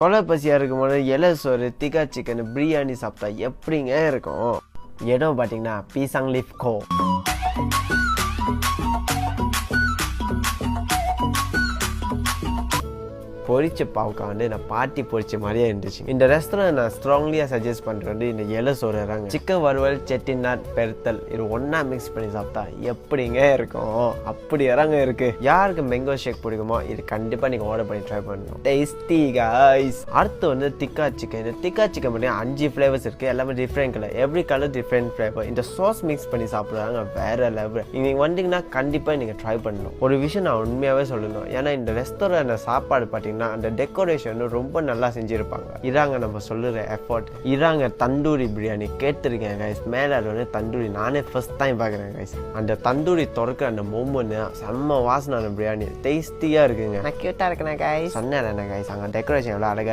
கொலை பசியாக இருக்கும்போது இலை சோறு திகா சிக்கன் பிரியாணி சாப்பிட்டா எப்படிங்க இருக்கும்? இடம் பார்த்தீங்கன்னா பீசாங் லீஃப் கோ. பொரிச்ச பாவுக்கா நான் பாட்டி பொரிச்ச மாதிரியே இருந்துச்சு. இந்த ரெஸ்டாரண்ட் நான் ஸ்ட்ராங்லியாக சஜஸ்ட் பண்ணுறது இந்த இலை சோறு இறாங்க சிக்கன் வறுவல் செட்டிநாட் பெருத்தல் இது ஒன்றா மிக்ஸ் பண்ணி சாப்பிட்டா எப்படிங்க இருக்கும்? அப்படி இறங்க இருக்கு. யாருக்கு மேங்கோ ஷேக் பிடிக்குமோ இது கண்டிப்பாக நீங்கள் ஆர்டர் பண்ணி ட்ரை பண்ணணும். Tasty guys. அடுத்து வந்து திக்கா சிக்கன். இந்த திக்கா சிக்கன் பார்த்தீங்கன்னா 5 ஃப்ளேவர்ஸ் இருக்குது. எல்லாமே different colour, every colour different flavour. இந்த சாஸ் மிக்ஸ் பண்ணி சாப்பிட்றாங்க வேற லெவல். நீங்கள் வந்தீங்கன்னா கண்டிப்பாக நீங்கள் ட்ரை பண்ணணும். ஒரு விஷயம் நான் உண்மையாகவே சொல்லணும், ஏன்னா இந்த ரெஸ்டாரண்ட் சாப்பாடு பார்த்தீங்கன்னா அந்த டெக்கரேஷன் ரொம்ப நல்லா செஞ்சிருப்பாங்க. இறாங்க நம்ம சொல்லுற எஃபர்ட். இறாங்க தந்தூரி பிரியாணி கேட்டிருக்கேன் கைஸ். மேலே வந்து தந்தூரி நானே ஃபர்ஸ்ட் டைம் பார்க்குறேன் கைஸ். அந்த தந்தூரி திறக்கிற அந்த மொமெண்ட் செம்ம வாசனான பிரியாணி டேஸ்டியாக இருக்குங்க. நான் கியூட்டாக இருக்கேன் கைஸ். சொன்னேன் கைஸ் அங்கே டெக்கரேஷன் எவ்வளோ அழகாக